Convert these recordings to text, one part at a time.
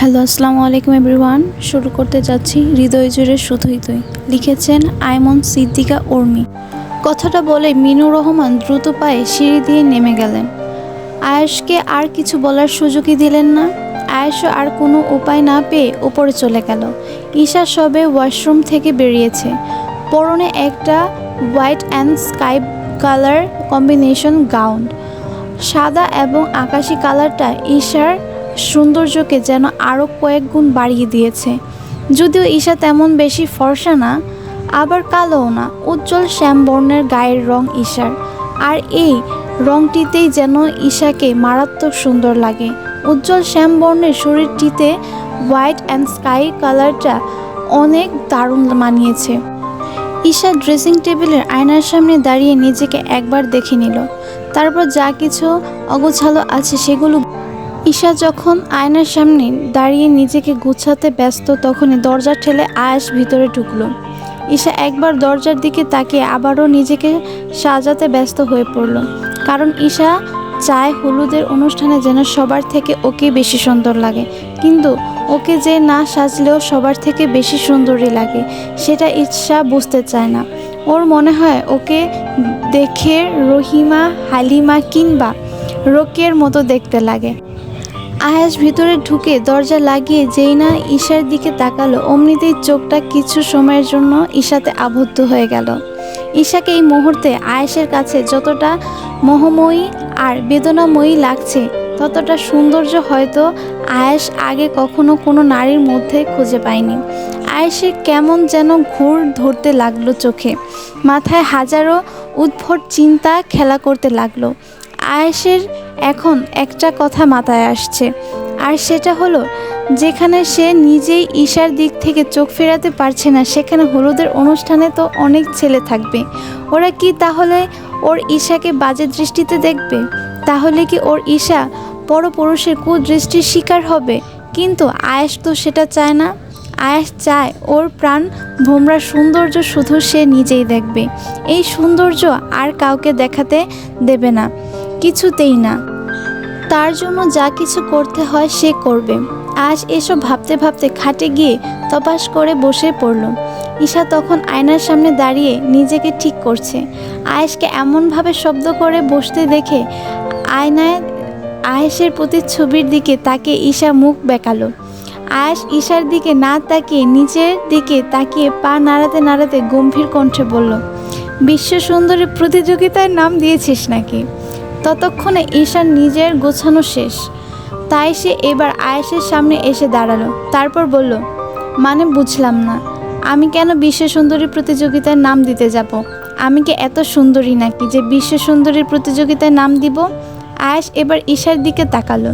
Hello, আসসালামু আলাইকুম everyone. শুরু করতে যাচ্ছি হৃদয় জুড়ে শুধুই তুই। লিখেছেন আইমন সিদ্দিকা উর্মি। কথাটা বলে মিনুর রহমান দ্রুত পায়ে সিঁড়ি দিয়ে নেমে গেলেন। আয়েশকে আর কিছু বলার সুযোগই দিলেন না। আয়েশও আর কোনো উপায় না পেয়ে উপরে চলে গেল। ঈশা সবে ওয়াশরুম থেকে বেরিয়েছে। পরনে একটা white and sky colour combination gown. সাদা এবং আকাশি কালারটা ঈশার সৌন্দর্যকে যেন আরও কয়েক গুণ বাড়িয়ে দিয়েছে। যদিও ঈশা তেমন বেশি ফর্সা না, আবার কালোও না, উজ্জ্বল শ্যামবর্ণের গায়ের রং ঈশার। আর এই রংটিতেই যেন ঈশাকে মারাত্মক সুন্দর লাগে। উজ্জ্বল শ্যামবর্ণের শরীরটিতে হোয়াইট অ্যান্ড স্কাই কালারটা অনেক দারুণ মানিয়েছে। ঈশা ড্রেসিং টেবিলের আয়নার সামনে দাঁড়িয়ে নিজেকে একবার দেখে নিল। তারপর যা কিছু অগোছালো আছে সেগুলো ঈশা যখন আয়নার সামনে দাঁড়িয়ে নিজেকে গুছাতে ব্যস্ত, তখনই দরজা ঠেলে আয়েশ ভিতরে ঢুকলো। ঈশা একবার দরজার দিকে তাকিয়ে আবারও নিজেকে সাজাতে ব্যস্ত হয়ে পড়ল। কারণ ঈশা চায় হলুদের অনুষ্ঠানে যেন সবার থেকে ওকে বেশি সুন্দর লাগে। কিন্তু ওকে যে না সাজলেও সবার থেকে বেশি সুন্দরই লাগে, সেটা ঈশা বুঝতে চায় না। ওর মনে হয় ওকে দেখে রহিমা, হালিমা কিংবা রোকেয়ার মতো দেখতে লাগে। আয়েশ ভিতরে ঢুকে দরজা লাগিয়ে যেই না ঈশার দিকে তাকালো, অমনিতেই চোখটা কিছু সময়ের জন্য ঈশাতে আবদ্ধ হয়ে গেল। ঈশাকে এই মুহূর্তে আয়েশের কাছে যতটা মোহময়ী আর বেদনাময়ী লাগছে, ততটা সৌন্দর্য হয়তো আয়েশ আগে কখনো কোনো নারীর মধ্যে খুঁজে পায়নি। আয়েশের কেমন যেন ঘুর ধরতে লাগলো চোখে, মাথায় হাজারো উদ্ভট চিন্তা খেলা করতে লাগলো। আয়েশের এখন একটা কথা মাথায় আসছে, আর সেটা হলো, যেখানে সে নিজেই ঈশার দিক থেকে চোখ ফেরাতে পারছে না, সেখানে হলুদের অনুষ্ঠানে তো অনেক ছেলে থাকবে। ওরা কি তাহলে ওর ঈশাকে বাজে দৃষ্টিতে দেখবে? তাহলে কি ওর ঈশা পরপুরুষের কুদৃষ্টির শিকার হবে? কিন্তু আয়েশ তো সেটা চায় না। আয়েশ চায় ওর প্রাণ ভোমরা সৌন্দর্য শুধু সে নিজেই দেখবে। এই সৌন্দর্য আর কাউকে দেখাতে দেবে না, কিছুতেই না। তার জন্য যা কিছু করতে হয় সে করবে। আজ এসব ভাবতে ভাবতে খাটে গিয়ে তপাস করে বসে পড়ল। ঈশা তখন আয়নার সামনে দাঁড়িয়ে নিজেকে ঠিক করছে। আয়েশকে এমনভাবে শব্দ করে বসতে দেখে আয়নায় আয়েশের প্রতিচ্ছবির দিকে তাকিয়ে ঈশা মুখ বেঁকালো। আয়েশ ঈশার দিকে না তাকিয়ে নিচের দিকে তাকিয়ে পা নাড়াতে নাড়াতে গম্ভীর কণ্ঠে বলল, বিশ্ব সুন্দরী প্রতিযোগিতায় নাম দিয়েছিস নাকি? ততক্ষণে ঈশার নিজের গোছানো শেষ, তাই সে এবার আয়েশের সামনে এসে দাঁড়ালো। তারপর বলল, মানে বুঝলাম না, আমি কেন বিশ্ব সুন্দরী প্রতিযোগিতায় নাম দিতে যাব? আমি কি এত সুন্দরী নাকি যে বিশ্ব সুন্দরীর প্রতিযোগিতায় নাম দিব? আয়েশ এবার ঈশার দিকে তাকালো,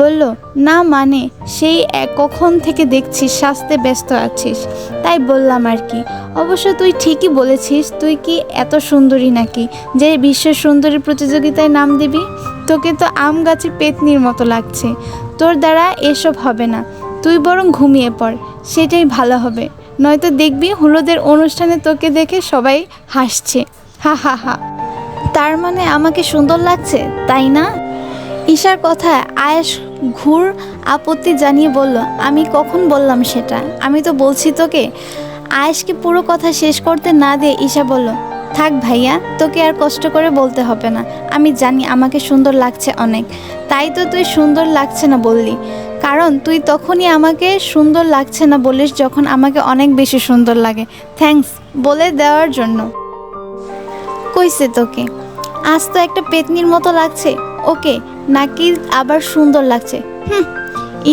বলল, না মানে সেই কখন থেকে দেখছিস সাজতে ব্যস্ত আছিস, তাই বললাম আর কি। অবশ্য তুই ঠিকই বলেছিস, তুই কি এত সুন্দরী নাকি যে বিশ্ব সুন্দরী প্রতিযোগিতায় নাম দিবি? তোকে তো আম গাছে পেতনির মতো লাগছে। তোর দ্বারা এসব হবে না, তুই বরং ঘুমিয়ে পড়, সেটাই ভালো হবে। নয়তো দেখবি হলুদের অনুষ্ঠানে তোকে দেখে সবাই হাসছে, হা হা হা। তার মানে আমাকে সুন্দর লাগছে, তাই না? ঈশার কথায় আয়েশ ঘুর আপত্তি জানিয়ে বলল, আমি কখন বললাম সেটা? আমি তো বলছি তোকে। আয়েশকে পুরো কথা শেষ করতে না দিয়ে ঈশা বলল, থাক ভাইয়া, তোকে আর কষ্ট করে বলতে হবে না। আমি জানি আমাকে সুন্দর লাগছে অনেক, তাই তো তুই সুন্দর লাগছে না বললি। কারণ তুই তখনই আমাকে সুন্দর লাগছে না বলিস যখন আমাকে অনেক বেশি সুন্দর লাগে। থ্যাঙ্কস বলে দেওয়ার জন্য। কইছে তোকে? আজ তো একটা পেতনির মতো লাগছে, ওকে নাকি আবার সুন্দর লাগছে?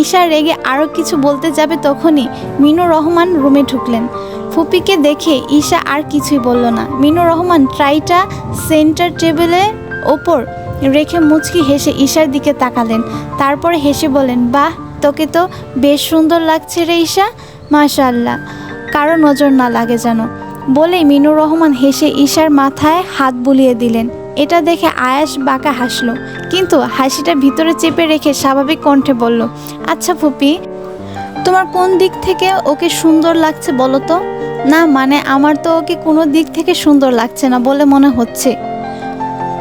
ঈশা রেগে আরও কিছু বলতে যাবে, তখনই মিনুর রহমান রুমে ঢুকলেন। ফুপিকে দেখে ঈশা আর কিছুই বলল না। মিনুর রহমান ট্রাইটা সেন্টার টেবিলের ওপর রেখে মুচকি হেসে ঈশার দিকে তাকালেন। তারপরে হেসে বলেন, বাহ, তোকে তো বেশ সুন্দর লাগছে রে ঈশা, মাশাআল্লাহ, কারো নজর না লাগে যেন। বলেই মিনুর রহমান হেসে ঈশার মাথায় হাত বুলিয়ে দিলেন। এটা দেখে আয়েশ বাঁকা হাসলো, কিন্তু হাসিটা ভিতরে চেপে রেখে স্বাভাবিক কণ্ঠে বলল, আচ্ছা ফুপি, তোমার কোন দিক থেকে ওকে সুন্দর লাগছে বলো তো? না মানে আমার তো ওকে কোনো দিক থেকে সুন্দর লাগছে না বলে মনে হচ্ছে,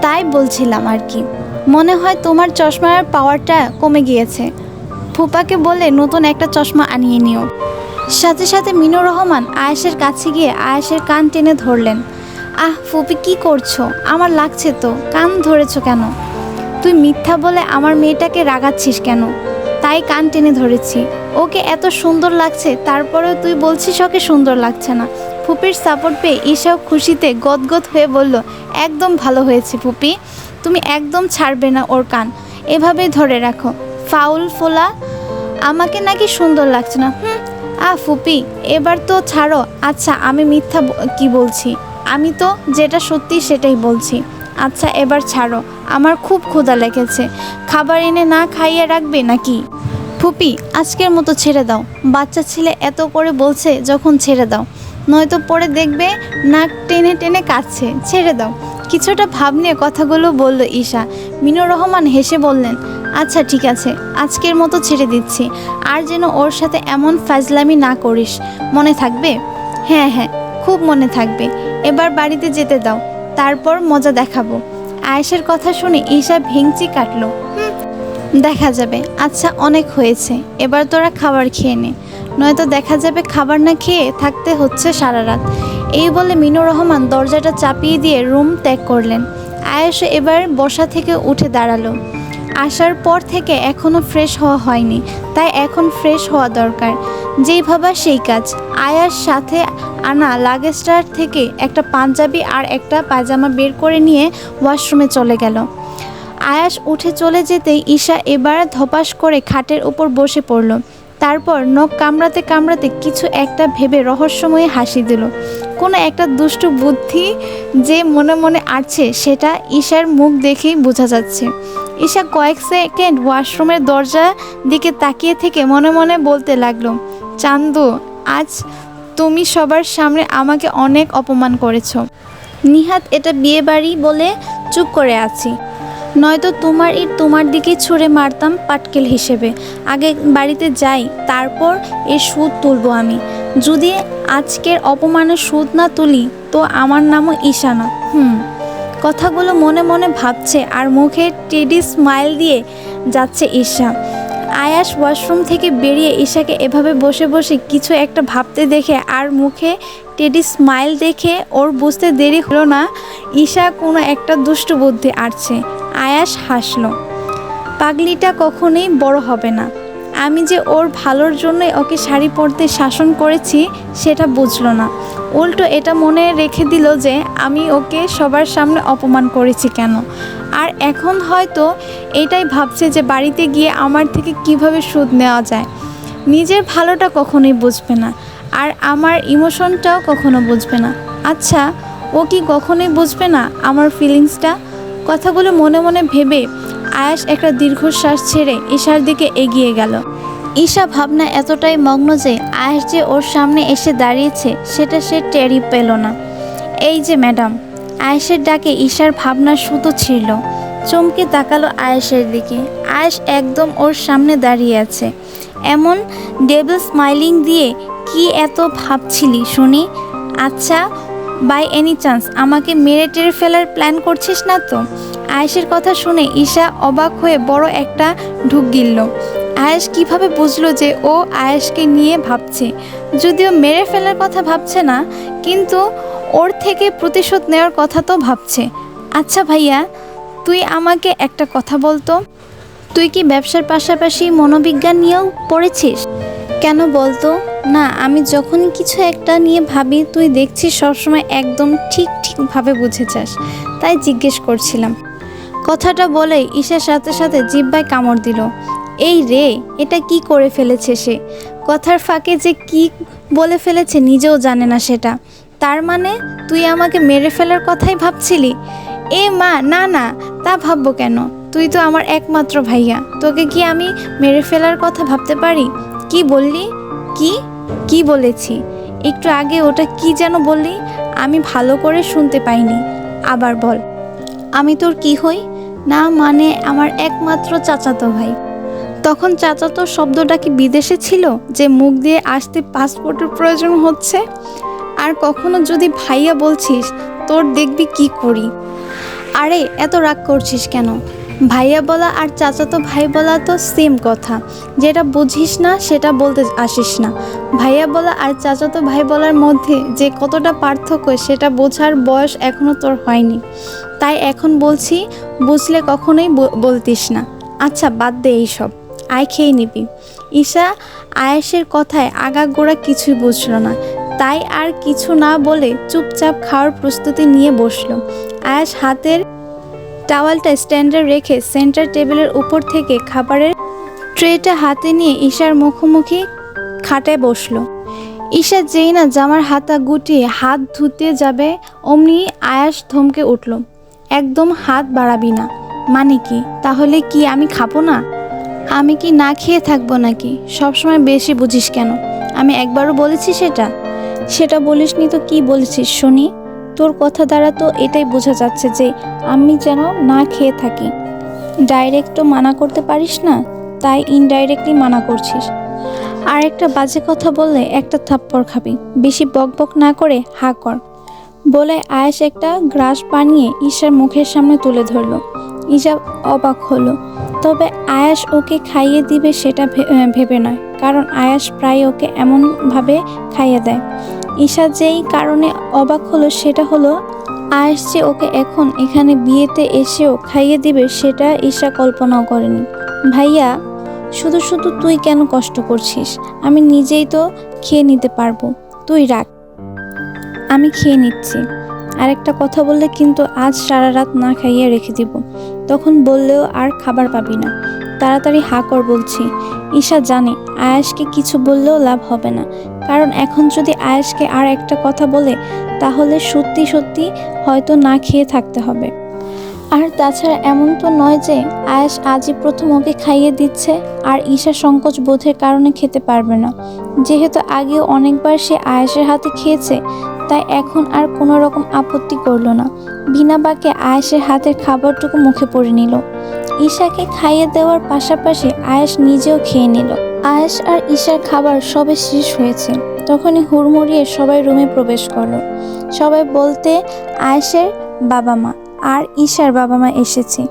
তাই বলছিলাম আর কি। মনে হয় তোমার চশমার পাওয়ারটা কমে গিয়েছে। ফুপাকে বলে নতুন একটা চশমা আনিয়ে নিও। সাথে সাথে মিনুর রহমান আয়েশের কাছে গিয়ে আয়েশের কান টেনে ধরলেন। আহ ফুপি কি করছো? আমার লাগছে তো, কান ধরেছো কেন? তুই মিথ্যা বলে আমার মেয়েটাকে রাগাচ্ছিস কেন? তাই কান টেনে ধরেছি। ওকে এত সুন্দর লাগছে, তারপরেও তুই বলছিস ওকে সুন্দর লাগছে না। ফুপির সাপোর্ট পেয়ে ঈশাও খুশিতে গদগদ হয়ে বলল, একদম ভালো হয়েছে ফুপি, তুমি একদম ছাড়বে না ওর কান, এভাবেই ধরে রাখো। ফাউল ফোলা, আমাকে নাকি সুন্দর লাগছে না? ফুপি এবার তো ছাড়ো। আচ্ছা আমি মিথ্যা কি বলছি? আমি তো যেটা সত্যি সেটাই বলছি। আচ্ছা এবার ছাড়ো, আমার খুব ক্ষুধা লেগেছে, খাবার এনে না খাইয়ে রাখবে নাকি? ফুপি আজকের মতো ছেড়ে দাও, বাচ্চা ছেলে এত করে বলছে যখন, ছেড়ে দাও, নয়তো পরে দেখবে নাক টেনে টেনে কাঁদছে, ছেড়ে দাও। কিছুটা ভাব নিয়ে কথাগুলো বলল ঈশা। মিনুর রহমান হেসে বললেন, আচ্ছা ঠিক আছে, আজকের মতো ছেড়ে দিচ্ছি, আর যেন ওর সাথে এমন ফাজলামি না করিস, মনে থাকবে? হ্যাঁ হ্যাঁ, খুব মনে থাকবে। এবার বাড়িতে যেতে দাও, তারপর মজা দেখাবো। আয়েশের কথা শুনে ঈশা ভেঙচি কাটলো। দেখা যাবে। আচ্ছা অনেক হয়েছে, এবার তোরা খাবার খেয়ে নে, নয়তো দেখা যাবে খাবার না খেয়ে থাকতে হচ্ছে সারা রাত। এই বলে মিনুর রহমান দরজাটা চাপিয়ে দিয়ে রুম ত্যাগ করলেন। আয়েশ এবার বসা থেকে উঠে দাঁড়ালো। আসার পর থেকে এখনও ফ্রেশ হওয়া হয়নি, তাই এখন ফ্রেশ হওয়া দরকার। যেই ভাবা সেই কাজ। আয়ার সাথে আনা লাগেজটার থেকে একটা পাঞ্জাবি আর একটা পায়জামা বের করে নিয়ে ওয়াশরুমে চলে গেল। আয়াস উঠে চলে যেতেই ঈশা এবার ধপাস করে খাটের উপর বসে পড়ল। তারপর নখ কামড়াতে কামড়াতে কিছু একটা ভেবে রহস্যময়ী হাসি দিল। কোনো একটা দুষ্টু বুদ্ধি যে মনে মনে আসছে সেটা ঈশার মুখ দেখেই বোঝা যাচ্ছে। ঈশা কয়েক সেকেন্ড ওয়াশরুমের দরজার দিকে তাকিয়ে থেকে মনে মনে বলতে লাগলো, চান্দু, আজ তুমি সবার সামনে আমাকে অনেক অপমান করেছো। নিহাত এটা বিয়ে বাড়ি বলে চুপ করে আছি, নয়তো তোমার ইট তোমার দিকে ছুঁড়ে মারতাম পাটকেল হিসেবে। আগে বাড়িতে যাই, তারপর এর সুদ তুলব আমি। যদি আজকের অপমানের সুদ না তুলি তো আমার নামও ঈশা না। কথাগুলো মনে মনে ভাবছে আর মুখে টেডি স্মাইল দিয়ে যাচ্ছে ঈশা। আয়াস ওয়াশরুম থেকে বেরিয়ে ঈশাকে এভাবে বসে বসে কিছু একটা ভাবতে দেখে আর মুখে টেডি স্মাইল দেখে ওর বুঝতে দেরি হলো না ঈশা কোনো একটা দুষ্ট বুদ্ধি আসছে। আয়াস হাসলো। পাগলিটা কখনোই বড় হবে না। আমি যে ওর ভালোর জন্যই ওকে শাড়ি পরতে শাসন করেছি সেটা বুঝলো না। উল্টো এটা মনে রেখে দিল যে আমি ওকে সবার সামনে অপমান করেছি কেন। আর এখন হয়তো এটাই ভাবছে যে বাড়িতে গিয়ে আমার থেকে কিভাবে সুদ নেওয়া যায়। নিজের ভালোটা কখনোই বুঝবে না, আর আমার ইমোশনটাও কখনো বুঝবে না। আচ্ছা ও কি কখনোই বুঝবে না আমার ফিলিংসটা? কথাগুলো মনে মনে ভেবে আয়াস একটা দীর্ঘশ্বাস ছেড়ে ঈশার দিকে এগিয়ে গেল। ঈশা ভাবনা এতটাই মগ্ন যে আয়াস যে ওর সামনে এসে দাঁড়িয়েছে সেটা সে টেরই পেল না। এই যে ম্যাডাম। আয়েশের ডাকে ঈশার ভাবনা সুতো ছিঁড়ল। চমকে তাকালো আয়েশের দিকে। আয়েশ একদম ওর সামনে দাঁড়িয়ে আছে। এমন ডেভিল স্মাইলিং দিয়ে কি এত ভাবছিলি শুনি? আচ্ছা বাই এনি চান্স আমাকে মেরে টেরে ফেলার প্ল্যান করছিস না তো? আয়েশের কথা শুনে ঈশা অবাক হয়ে বড় একটা ঢুক গিলল। আয়েশ কিভাবে বুঝলো যে ও আয়েশকে নিয়ে ভাবছে? যদিও মেরে ফেলার কথা ভাবছে না, কিন্তু ওর থেকে প্রতিশোধ নেওয়ার কথা তো ভাবছে। আচ্ছা ভাইয়া, তুই আমাকে একটা কথা বলতো, তুই কি ব্যবসার পাশাপাশি মনোবিজ্ঞান নিয়েও পড়েছিস? কেন বলতো? না, আমি যখনই কিছু একটা নিয়ে ভাবি তুই দেখছিস সবসময় একদম ঠিকভাবে বুঝে যাস, তাই জিজ্ঞেস করছিলাম। কথাটা বলে ঈশার সাথে সাথে জিহ্বায় কামড় দিল। এই রে, এটা কি করে ফেলেছে সে? কথার ফাঁকে যে কি বলে ফেলেছে নিজেও জানে না সেটা। তার মানে তুই আমাকে মেরে ফেলার কথাই ভাবছিলি? এ মা, না না, তা ভাববো কেন? তুই তো আমার একমাত্র ভাইয়া, তোকে কি আমি মেরে ফেলার কথা ভাবতে পারি? কি বললি? কি বলেছি? একটু আগে ওটা কি যেন বললি? আমি ভালো করে শুনতে পাইনি, আবার বল। আমি তোর কি হই? না মানে আমার একমাত্র চাচাতো ভাই। তখন চাচাতো শব্দটা কি বিদেশে ছিল যে মুখ দিয়ে আসতে পাসপোর্টের প্রয়োজন হচ্ছে? আর কখনো যদি ভাইয়া বলছিস তোর দেখবি কি করি। আরে এত রাগ করছিস কেন? ভাইয়া বলা আর চাচাতো ভাই বলা তো সেম কথা। যেটা বুঝিস না সেটা বলতে আসিস না। ভাইয়া বলা আর চাচাতো ভাই বলার মধ্যে যে কতটা পার্থক্য সেটা বোঝার বয়স এখনো তোর হয়নি। তাই এখন বলছি, বুঝলে কখনোই বলতিস না। আচ্ছা বাদ দে এইসব, আয় খেয়ে নিবি। ঈশা আয়েশের কথায় আগাগোড়া কিছুই বুঝল না, তাই আর কিছু না বলে চুপচাপ খাওয়ার প্রস্তুতি নিয়ে বসলো। আয়েশ হাতের টাওয়ালটা স্ট্যান্ডে রেখে সেন্টার টেবিলের উপর থেকে খাবারের ট্রেটা হাতে নিয়ে ঈশার মুখোমুখি খাটে বসলো। ঈশা যেই না জামার হাতা গুটিয়ে হাত ধুতে যাবে, অমনি আয়াস ধমকে উঠল, একদম হাত বাড়াবি না। মানে কি? তাহলে কি আমি খাবো না? আমি কি না খেয়ে থাকবো নাকি? সবসময় বেশি বুঝিস কেন? আমি একবারও বলেছি সেটা বলিসনি তো কি বলেছিস শুনি? তোর কথা দ্বারা তো এটাই বোঝা যাচ্ছে যে আমি যেন না খেয়ে থাকি। ডাইরেক্ট তো মানা করতে পারিস না, তাই ইনডাইরেক্টলি মানা করছিস। আর একটা বাজে কথা বললে একটা থাপ্পড় খাবি। বেশি বকবক না করে হা কর। বলে আয়েশ একটা গ্রাস বানিয়ে ঈশার মুখের সামনে তুলে ধরল। ঈশা অবাক হলো, তবে আয়াস ওকে খাইয়ে দিবে সেটা ভেবে নয়, কারণ আয়াস প্রায় ওকে এমনভাবে খাইয়ে দেয়। ঈশা যেই কারণে অবাক হলো সেটা হলো আয়াস যে ওকে এখন এখানে বিয়েতে এসেও খাইয়ে দিবে সেটা ঈশা কল্পনাও করেনি। ভাইয়া, শুধু শুধু তুই কেন কষ্ট করছিস? আমি নিজেই তো খেয়ে নিতে পারবো, তুই রাখ, আমি খেয়ে নিচ্ছি। আর একটা কথা বললে কিন্তু আজ সারা রাত না খাইয়ে রেখে দিব, তখন বললেও আর খাবার পাবি না। তাড়াতাড়ি হা কর বলছি। ঈশা জানে আয়াসকে কিছু বললেও লাভ হবে না, কারণ এখন যদি আয়াসকে আর একটা কথা বলে তাহলে সত্যি সত্যি হয়তো না খেয়ে থাকতে হবে। আর তাছাড়া এমন তো নয় যে আয়াস আজই প্রথম ওকে খাইয়ে দিচ্ছে আর ঈশা সংকোচ বোধের কারণে খেতে পারবে না। যেহেতু আগেও অনেকবার সে আয়াসের হাতে খেয়েছে, তাই এখন আর কোনো রকম আপত্তি করলো না। বিনা বাক্যে আয়াসের হাতের খাবারটুকু মুখে পড়ে নিল। ঈশাকে খাইয়ে দেওয়ার পাশাপাশি আয়াস নিজেও খেয়ে নিল। আয়াস আর ঈশার খাবার সবে শেষ হয়েছে, তখনই হুড়মুড়িয়ে সবাই রুমে প্রবেশ করলো। সবাই বলতে আয়াসের বাবা মা আর ঈশার বাবা মা এসেছে।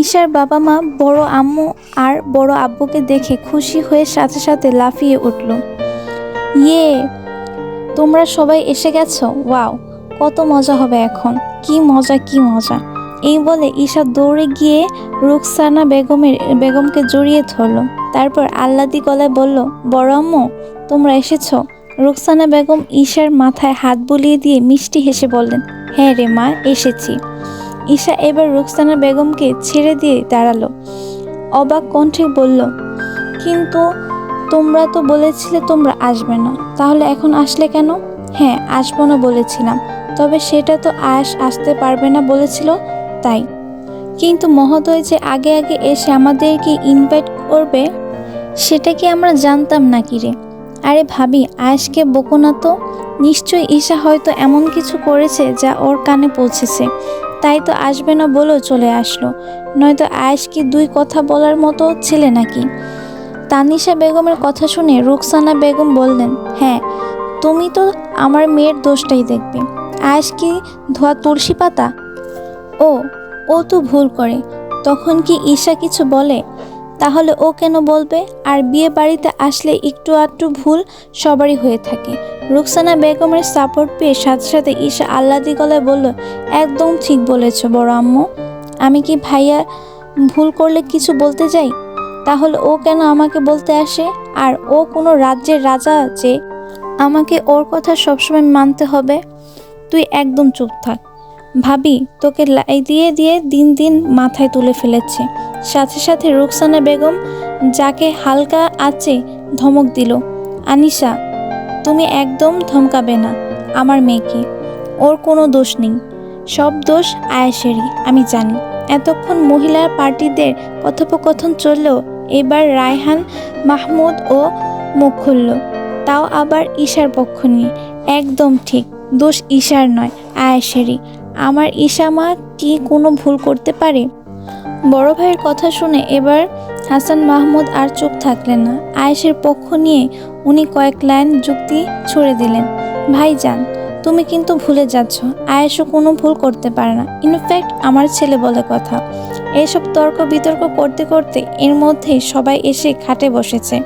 ঈশার বাবা মা বড় আম্মু আর বড় আব্বুকে দেখে খুশি হয়ে সাথে সাথে লাফিয়ে উঠল। ইয়ে, তোমরা সবাই এসে গেছো, ওয়াও, কত মজা হবে এখন, কি মজা কি মজা। এই বলে ঈশা দৌড়ে গিয়ে রুকসানা বেগমকে জড়িয়ে ধরল। তারপর আহ্লাদি গলায় বলল, বড় আম্মু তোমরা এসেছো? রুকসানা বেগম ঈশার মাথায় হাত বুলিয়ে দিয়ে মিষ্টি হেসে বললেন, হ্যাঁ রে মা, এসেছি। ঈশা এবার রুকসানা বেগমকে ছেড়ে দিয়ে দাঁড়ালো, অবাক কণ্ঠে বলল, কিন্তু তোমরা তো বলেছিলে তোমরা আসবে না, তাহলে এখন আসলে কেন? হ্যাঁ, আসবো না বলেছিলাম, তবে সেটা তো আয়াস আসতে পারবে না বলেছিল তাই। কিন্তু মহোদয় যে আগে আগে এসে আমাদেরকে ইনভাইট করবে সেটা কি আমরা জানতাম নাকি রে? আরে ভাবি, আয়াসকে বকো না তো। নিশ্চয়ই ঈশা হয়তো এমন কিছু করেছে যা ওর কানে পৌঁছেছে, তাই তো আসবে না বলেও চলে আসলো। নয়তো আয়াস কি দুই কথা বলার মতো ছেলে নাকি? তানিশা বেগমের কথা শুনে রুকসানা বেগম বললেন, হ্যাঁ, তুমি তো আমার মেয়ের দোষটাই দেখবে। আয়াস কি ধোয়া তুলসী পাতা? ও ও তো ভুল করে, তখন কি ঈশা কিছু বলে? তাহলে ও কেন বলবে? আর বিয়ে বাড়িতে আসলে একটু আধটু ভুল সবারই হয়ে থাকে। রুকসানা বেগমের সাপোর্ট পেয়ে সাথে সাথে ঈশা আহ্লাদি গলায় বলল, একদম ঠিক বলেছ বড় আম্মু। আমি কি ভাইয়া ভুল করলে কিছু বলতে যাই? তাহলে ও কেন আমাকে বলতে আসে? আর ও কোনো রাজ্যের রাজা যে আমাকে ওর কথা সবসময় মানতে হবে? তুই একদম চুপ থাক। ভাবি তোকে লাই দিয়ে দিয়ে দিন দিন মাথায় তুলে ফেলেছে। সাথে সাথে রুকসানা বেগম যাকে হালকা আছে ধমক দিল, আনিশা তুমি একদম ধমকাবে না আমার মেয়েকে, ওর কোনো দোষ নেই, সব দোষ আয়েশেরই, আমি জানি। এতক্ষণ মহিলার পার্টিদের কথোপকথন চললেও এবার রায়হান মাহমুদ ও মুখ খুলল, তাও আবার ঈশার পক্ষ নিয়ে। একদম ঠিক, দোষ ঈশার নয়, আয়েশেরই। আমার ঈশা মা কি কোনো ভুল করতে পারে? বড় ভাইয়ের কথা শুনে এবার হাসান মাহমুদ আর চুপ থাকলেন না। আয়েশের পক্ষ নিয়ে উনি কয়েক লাইন যুক্তি ছুড়ে দিলেন। ভাইজান, তুমি কিন্তু ভুলে যাচ্ছ, আয়েশও কোনো ভুল করতে পারে না। ইনফ্যাক্ট আমার ছেলে বলে কথা, এসব তর্ক বিতর্ক করতে করতে এর মধ্যেই সবাই এসে খাটে বসেছে।